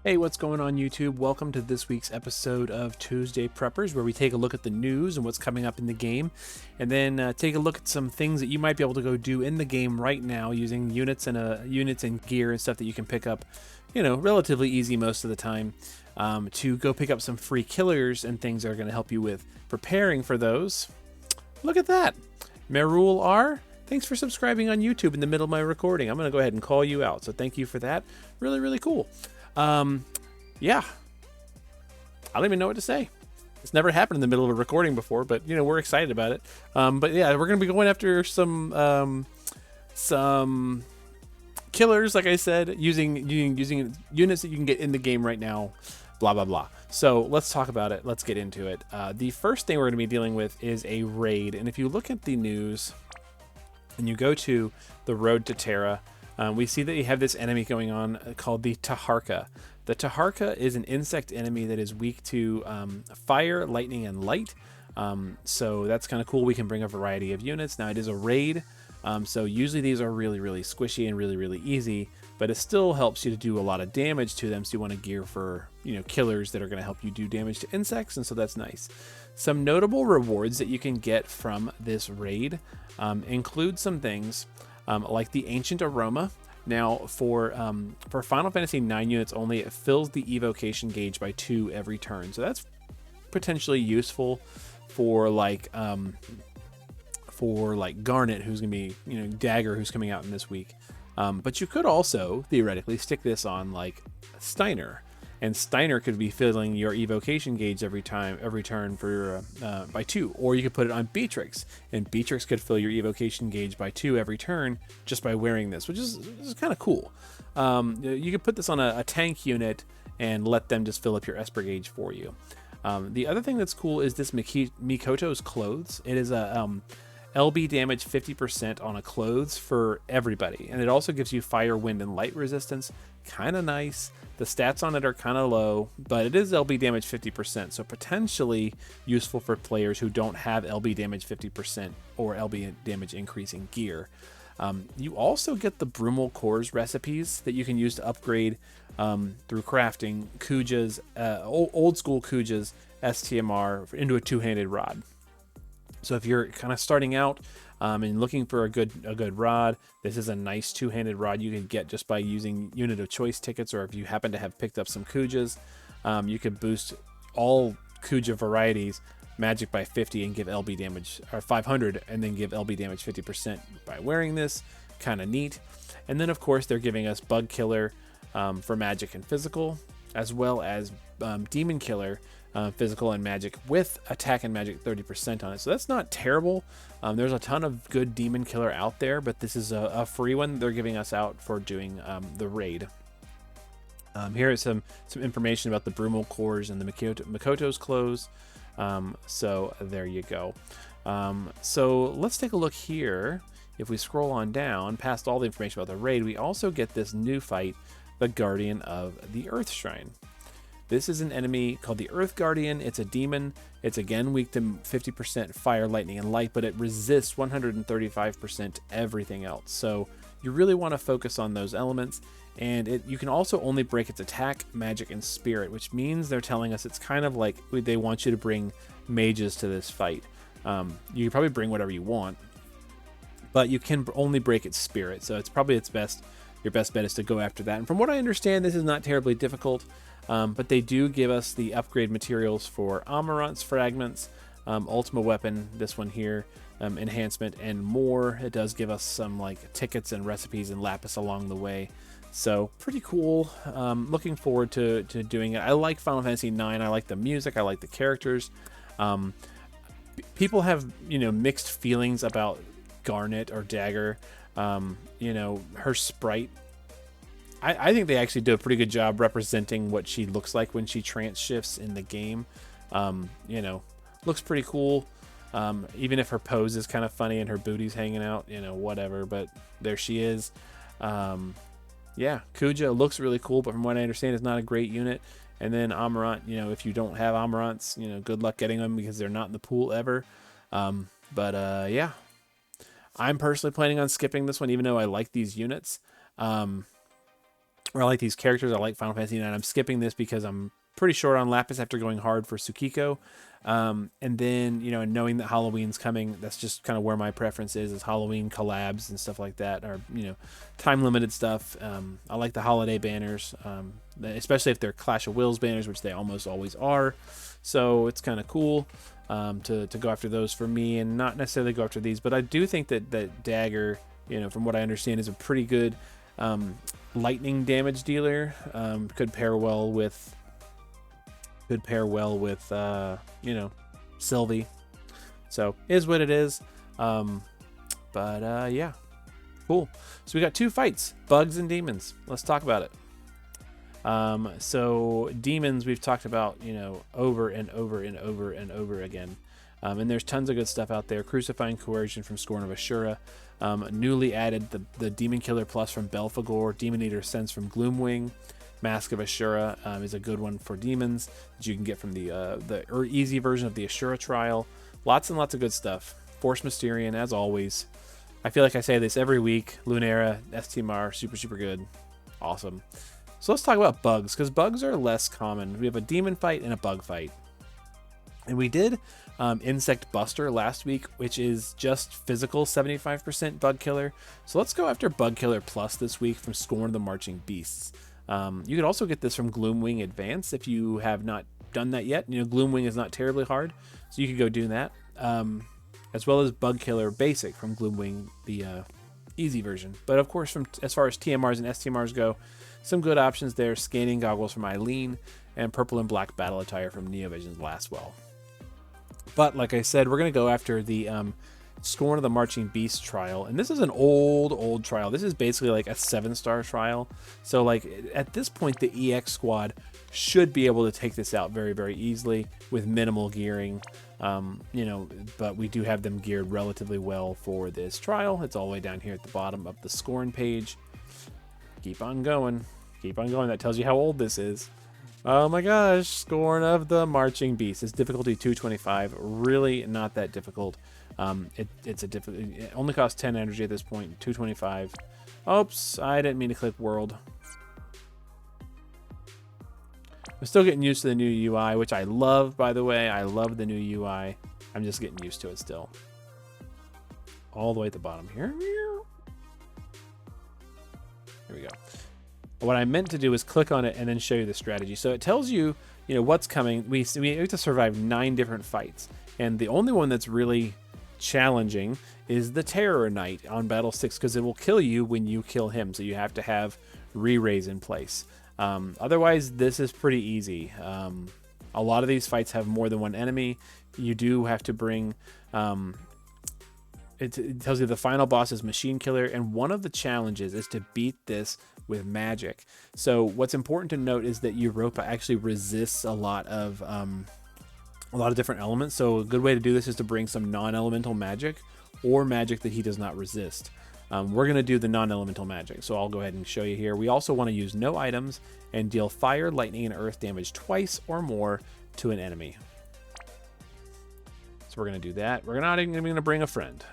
Hey, what's going on YouTube? Welcome to this week's episode of Tuesday Preppers, where we take a look at the news and what's coming up in the game, and then take a look at some things that you might be able to go do in the game right now using units and gear and stuff that you can pick up, relatively easy most of the time, to go pick up some free killers and things that are going to help you with preparing for those. Look at that. Merul R, thanks for subscribing on YouTube in the middle of my recording. I'm going to go ahead and call you out, so thank you for that. Really, really cool. Yeah, I don't even know what to say. It's never happened in the middle of a recording before, but we're excited about it. But yeah, we're gonna be going after some killers, like I said, using units that you can get in the game right now. Blah blah blah. So let's talk about it. Let's get into it. The first thing we're gonna be dealing with is a raid, and if you look at the news and you go to the road to Terra, we see that you have this enemy going on called the Taharka. The Taharka is an insect enemy that is weak to fire, lightning, and light. So that's kind of cool. We can bring a variety of units. Now it is a raid, so usually these are really, really squishy and really, really easy, but it still helps you to do a lot of damage to them. So you want to gear for killers that are going to help you do damage to insects, and so that's nice. Some notable rewards that you can get from this raid include some things like the Ancient Aroma. Now, for Final Fantasy 9 units only, it fills the evocation gauge by 2 every turn. So that's potentially useful for like Garnet, who's gonna be Dagger, who's coming out in this week. But you could also theoretically stick this on like Steiner, and Steiner could be filling your evocation gauge every turn for by 2. Or you could put it on Beatrix, and Beatrix could fill your evocation gauge by 2 every turn just by wearing this, which is kind of cool. You could put this on a tank unit and let them just fill up your Esper gauge for you. The other thing that's cool is this Mikoto's clothes. It is a LB damage 50% on a clothes for everybody, and it also gives you fire, wind, and light resistance. Kind of nice. The stats on it are kind of low, but it is LB damage 50%, so potentially useful for players who don't have LB damage 50% or LB damage increasing gear. You also get the Brumal Cores recipes that you can use to upgrade through crafting Kuja's old school Kuja's STMR into a two-handed rod. So if you're kind of starting out and looking for a good rod, this is a nice two-handed rod you can get just by using unit of choice tickets, or if you happen to have picked up some Kujas, you could boost all Kuja varieties magic by 50 and give LB damage, or 500, and then give LB damage 50% by wearing this. Kind of neat. And then of course they're giving us Bug Killer for magic and physical, as well as Demon Killer, physical and magic, with attack and magic 30% on it. So that's not terrible. There's a ton of good Demon Killer out there, but this is a free one they're giving us out for doing the raid. Here is some information about the Brumal Cores and the Mikoto's clothes. So there you go. So let's take a look here. If we scroll on down past all the information about the raid, we also get this new fight, the Guardian of the Earth Shrine. This is an enemy called the Earth Guardian. It's a demon. It's again weak to 50% fire, lightning, and light, but it resists 135% everything else. So you really want to focus on those elements. And you can also only break its attack, magic, and spirit, which means they're telling us it's kind of like they want you to bring mages to this fight. You can probably bring whatever you want, but you can only break its spirit. So it's probably your best bet is to go after that. And from what I understand, this is not terribly difficult. But they do give us the upgrade materials for Amarant's fragments, Ultima Weapon, this one here, enhancement, and more. It does give us some like tickets and recipes and Lapis along the way. So pretty cool. Looking forward to doing it. I like Final Fantasy 9. I like the music. I like the characters. People have mixed feelings about Garnet or Dagger. Her sprite, I think they actually do a pretty good job representing what she looks like when she trance shifts in the game. Looks pretty cool. Even if her pose is kind of funny and her booty's hanging out, whatever, but there she is. Yeah, Kuja looks really cool, but from what I understand, it's not a great unit. And then Amarant, if you don't have Amarants, good luck getting them because they're not in the pool ever. Yeah, I'm personally planning on skipping this one, even though I like these units. or I like these characters. I like Final Fantasy IX. I'm skipping this because I'm pretty short on Lapis after going hard for Tsukiko. And then, you know, knowing that Halloween's coming, that's just kind of where my preference is Halloween collabs and stuff like that, or, you know, time limited stuff. I like the holiday banners, especially if they're Clash of Wills banners, which they almost always are. So it's kind of cool to go after those for me, and not necessarily go after these. But I do think that Dagger, you know, from what I understand, is a pretty good lightning damage dealer. Could pair well with you know, Sylvie. So is what it is. Yeah, cool. So we got 2 fights, bugs and demons. Let's talk about it. So demons we've talked about, you know, over and over and over and over again. And there's tons of good stuff out there. Crucifying Coercion from Scorn of Ashura. Newly added the Demon Killer Plus from Belphegor. Demon Eater Sense from Gloomwing. Mask of Ashura is a good one for demons that you can get from the easy version of the Ashura trial. Lots and lots of good stuff. Force Mysterian, as always. I feel like I say this every week. Lunera, STMR, super, super good. Awesome. So let's talk about bugs, because bugs are less common. We have a demon fight and a bug fight. And we did Insect Buster last week, which is just physical 75% bug killer. So let's go after Bug Killer Plus this week from Scorn of the Marching Beasts. You could also get this from Gloomwing Advance if you have not done that yet. You know, Gloomwing is not terribly hard, so you could go do that. As well as Bug Killer Basic from Gloomwing, the easy version. But of course, as far as TMRs and STMRs go, some good options there. Scanning Goggles from Eileen, and Purple and Black Battle Attire from Neovision's Lastwell. But like I said, we're going to go after the Scorn of the Marching Beast trial, and this is an old trial. This is basically like a 7-star trial, so like at this point the EX squad should be able to take this out very, very easily with minimal gearing. You know, but we do have them geared relatively well for this trial. It's all the way down here at the bottom of the Scorn page. Keep on going, that tells you how old this is. Oh my gosh, Scorn of the Marching Beast. It's difficulty 225, really not that difficult. It only costs 10 energy at this point. 225. Oops, I didn't mean to click world. I'm still getting used to the new UI, which I love, by the way. I love the new UI. I'm just getting used to it still. All the way at the bottom here. Here we go. What I meant to do is click on it and then show you the strategy. So it tells you, you know, what's coming. We have to survive 9 different fights, and the only one that's really challenging is the Terror Knight on Battle 6, because it will kill you when you kill him. So you have to have re-raise in place. Otherwise, this is pretty easy. A lot of these fights have more than one enemy. You do have to bring. It tells you the final boss is Machine Killer, and one of the challenges is to beat this with magic. So what's important to note is that Europa actually resists a lot of different elements. So a good way to do this is to bring some non-elemental magic or magic that he does not resist. We're going to do the non-elemental magic, so I'll go ahead and show you here. We also want to use no items and deal fire, lightning, and earth damage twice or more to an enemy. So we're going to do that. We're not even going to bring a friend.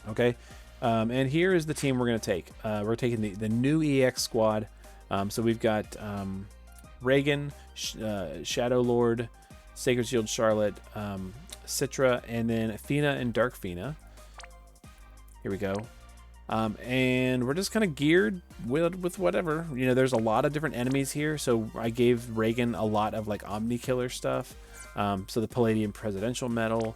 Okay, and here is the team we're going to take. We're taking the new EX squad. So we've got Reagan, Shadow Lord, Sacred Shield Charlotte, Citra, and then Fina and Dark Fina. Here we go. And we're just kind of geared with whatever. You know, there's a lot of different enemies here. So I gave Reagan a lot of like Omni Killer stuff. So the Palladium Presidential Medal,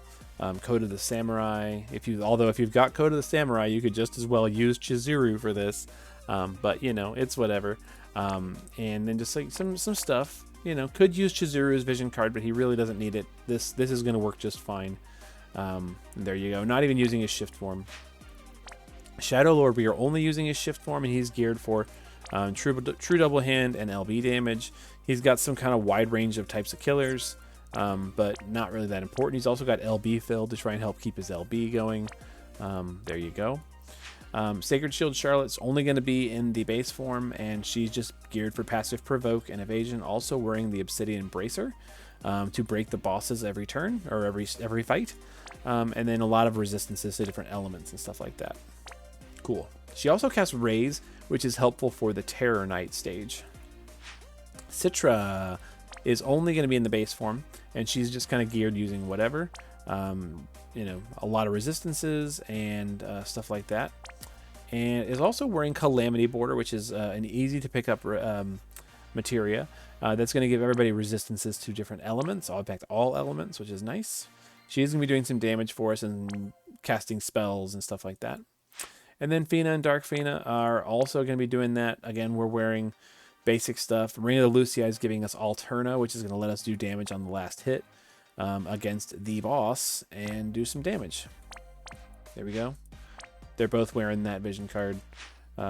Code of the Samurai. Although if you've got Code of the Samurai, you could just as well use Chizuru for this. But you know, it's whatever. And then just like some stuff. You know, could use Chizuru's vision card, but he really doesn't need it. This is going to work just fine. There you go. Not even using his shift form. Shadow Lord, we are only using his shift form, and he's geared for true double hand and LB damage. He's got some kind of wide range of types of killers, but not really that important. He's also got LB filled to try and help keep his LB going. There you go. Sacred Shield Charlotte's only going to be in the base form, and she's just geared for passive provoke and evasion, also wearing the Obsidian Bracer to break the bosses every turn or every fight, and then a lot of resistances to different elements and stuff like that. Cool. She also casts Raise, which is helpful for the Terror Knight stage. Citra is only going to be in the base form, and she's just kind of geared using whatever. You know, a lot of resistances and stuff like that. And is also wearing Calamity Border, which is an easy to pick up materia. That's going to give everybody resistances to different elements. In fact, all elements, which is nice. She's going to be doing some damage for us and casting spells and stuff like that. And then Fina and Dark Fina are also going to be doing that. Again, we're wearing basic stuff. Reign of the Lucia is giving us Alterna, which is going to let us do damage on the last hit against the boss and do some damage. There we go. They're both wearing that vision card.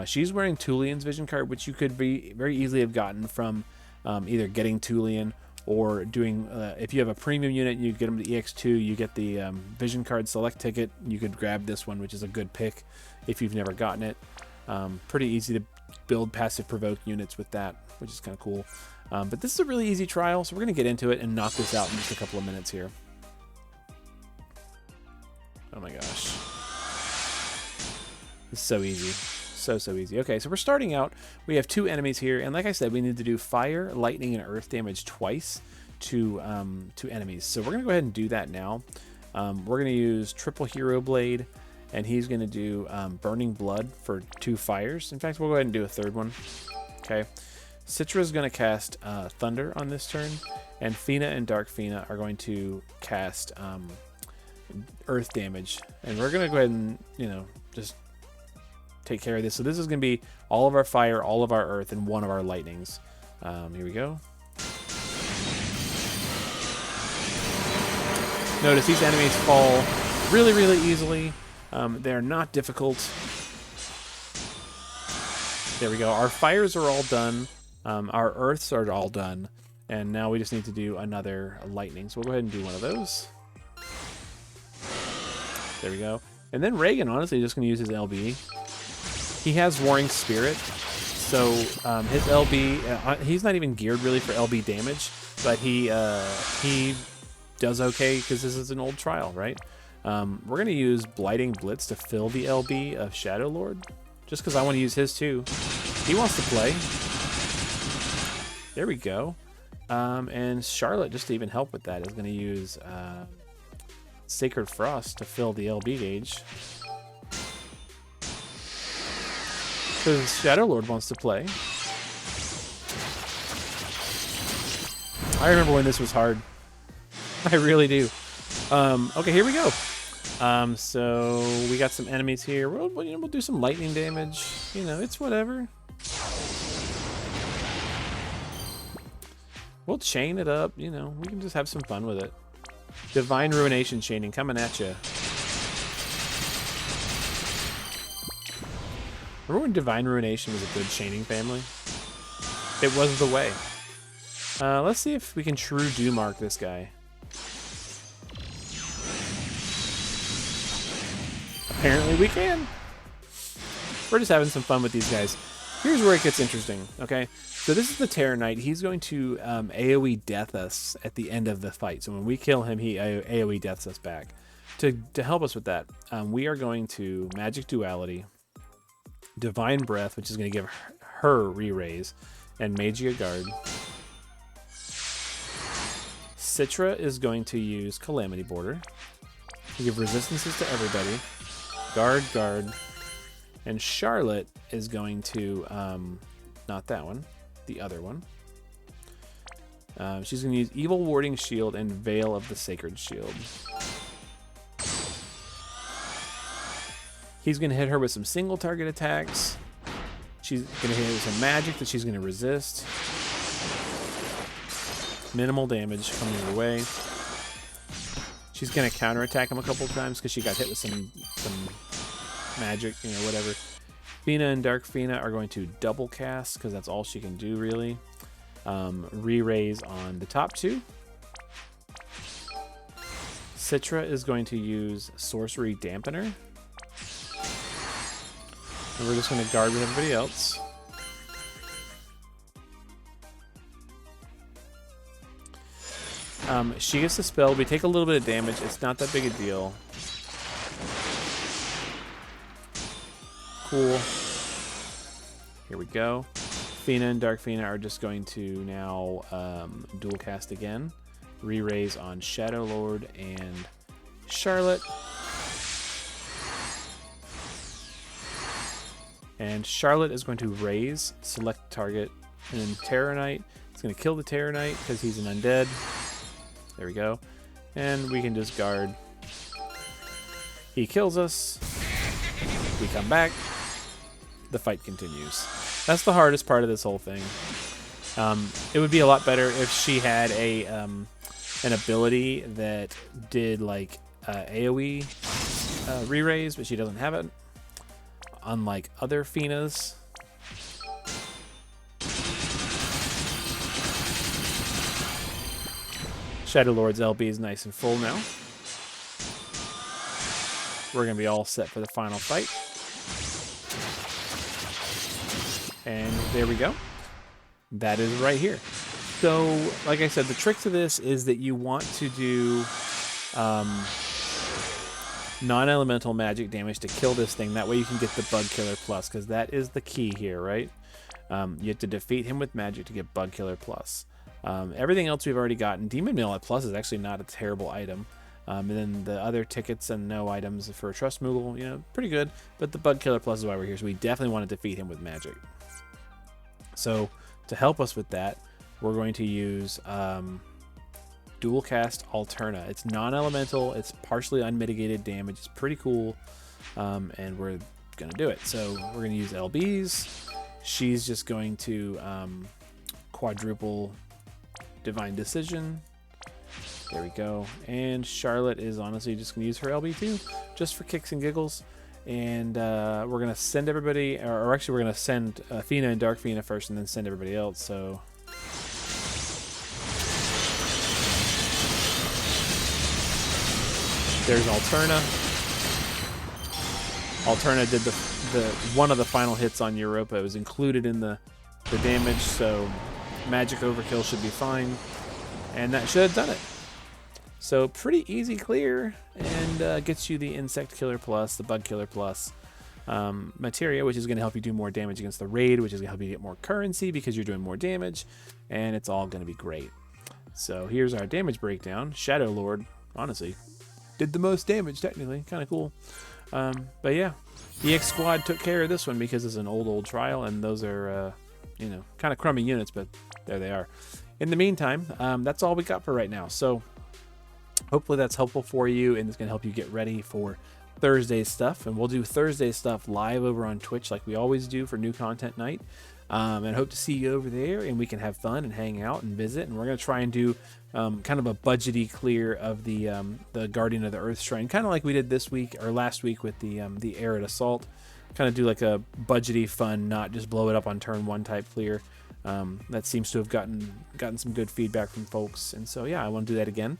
She's wearing Tulian's vision card, which you could be very easily have gotten from either getting Tulian or doing, if you have a premium unit, you get them to EX2, you get the vision card select ticket. You could grab this one, which is a good pick if you've never gotten it. Pretty easy to build passive provoke units with that, which is kind of cool. But this is a really easy trial, so we're going to get into it and knock this out in just a couple of minutes here. Oh my gosh. It's so easy. So easy. Okay, so we're starting out. We have 2 enemies here, and like I said, we need to do fire, lightning, and earth damage twice to enemies. So we're going to go ahead and do that now. We're going to use triple hero blade, and he's going to do burning blood for 2 fires. In fact, we'll go ahead and do a 3rd one. Okay. Citra is going to cast thunder on this turn, and Fina and Dark Fina are going to cast earth damage. And we're going to go ahead and, you know, just take care of this. So this is going to be all of our fire, all of our earth, and 1 of our lightnings. Here we go. Notice these enemies fall really, really easily. They're not difficult. There we go. Our fires are all done. Our earths are all done. And now we just need to do another lightning. So we'll go ahead and do one of those. There we go. And then Reagan, honestly, just going to use his LB. He has Warring Spirit, so his LB, he's not even geared really for LB damage, but he does okay because this is an old trial, right? We're going to use Blighting Blitz to fill the LB of Shadow Lord, just because I want to use his too. He wants to play. There we go. And Charlotte, just to even help with that, is going to use Sacred Frost to fill the LB gauge. Because Shadow Lord wants to play. I remember when this was hard. I really do. Okay, here we go. So we got some enemies here. We'll do some lightning damage. You know, it's whatever. We'll chain it up. You know, we can just have some fun with it. Divine Ruination chaining coming at you. Remember when Divine Ruination was a good chaining family? It was the way. Let's see if we can True Dumark this guy. Apparently we can. We're just having some fun with these guys. Here's where it gets interesting, okay? So this is the Terror Knight. He's going to AoE death us at the end of the fight. So when we kill him, he AoE deaths us back. To help us with that, we are going to Magic Duality, Divine Breath, which is going to give her re-raise, and Magia Guard. Citra is going to use Calamity Border to give resistances to everybody. Guard. And Charlotte is going to, not that one, the other one. She's going to use Evil Warding Shield and Veil of the Sacred Shield. He's going to hit her with some single target attacks. She's going to hit her with some magic that she's going to resist. Minimal damage coming her way. She's going to counterattack him a couple times because she got hit with some magic, you know, whatever. Fina and Dark Fina are going to double cast because that's all she can do, really. Re-raise on the top 2. Citra is going to use Sorcery Dampener. And we're just going to guard with everybody else. She gets the spell. We take a little bit of damage. It's not that big a deal. Cool. Here we go. Fina and Dark Fina are just going to now dual cast again. Re-raise on Shadow Lord and Charlotte. And Charlotte is going to raise, select target, and then Terra Knight. It's going to kill the Terra Knight because he's an undead. There we go. And we can just guard. He kills us. We come back. The fight continues. That's the hardest part of this whole thing. It would be a lot better if she had an ability that did like AoE re-raise, but she doesn't have it. Unlike other Finas. Shadow Lord's LB is nice and full now. We're going to be all set for the final fight. And there we go. That is right here. So, like I said, the trick to this is that you want to do non-elemental magic damage to kill this thing. That way you can get the Bug Killer Plus, because that is the key here, right? You have to defeat him with magic to get Bug Killer Plus. Everything else we've already gotten. Demon Mail at Plus is actually not a terrible item. And then the other tickets and no items for Trust Moogle, you know, pretty good. But the Bug Killer Plus is why we're here, so we definitely want to defeat him with magic. So to help us with that, we're going to use dual cast Alterna. It's non-elemental, it's partially unmitigated damage, it's pretty cool, and we're going to do it. So we're going to use LBs. She's just going to quadruple Divine Decision. There we go. And Charlotte is honestly just going to use her LB too, just for kicks and giggles. And we're going to send everybody, or actually we're going to send Fina and Dark Fina first and then send everybody else. So there's Alterna. Alterna did the one of the final hits on Europa. It was included in the damage, so magic overkill should be fine. And that should have done it. So pretty easy clear, and gets you the Insect Killer Plus, the Bug Killer Plus, Materia, which is going to help you do more damage against the raid, which is going to help you get more currency because you're doing more damage, and it's all going to be great. So here's our damage breakdown. Shadow Lord, honestly, did the most damage technically, kind of cool. But yeah, EX Squad took care of this one because it's an old trial, and those are, you know, kind of crummy units, but there they are. In the meantime, that's all we got for right now. So hopefully that's helpful for you, and it's going to help you get ready for Thursday's stuff. And we'll do Thursday's stuff live over on Twitch like we always do for new content night. And hope to see you over there, and we can have fun and hang out and visit. And we're going to try and do kind of a budgety clear of the Guardian of the Earth Shrine, kind of like we did this week or last week with the Arid Assault. Kind of do like a budgety fun, not just blow it up on turn one type clear. That seems to have gotten some good feedback from folks. And so yeah, I want to do that again.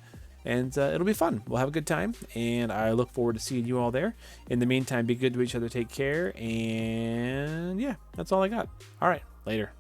And it'll be fun. We'll have a good time, and I look forward to seeing you all there. In the meantime, be good to each other, take care, and yeah, that's all I got. All right, later.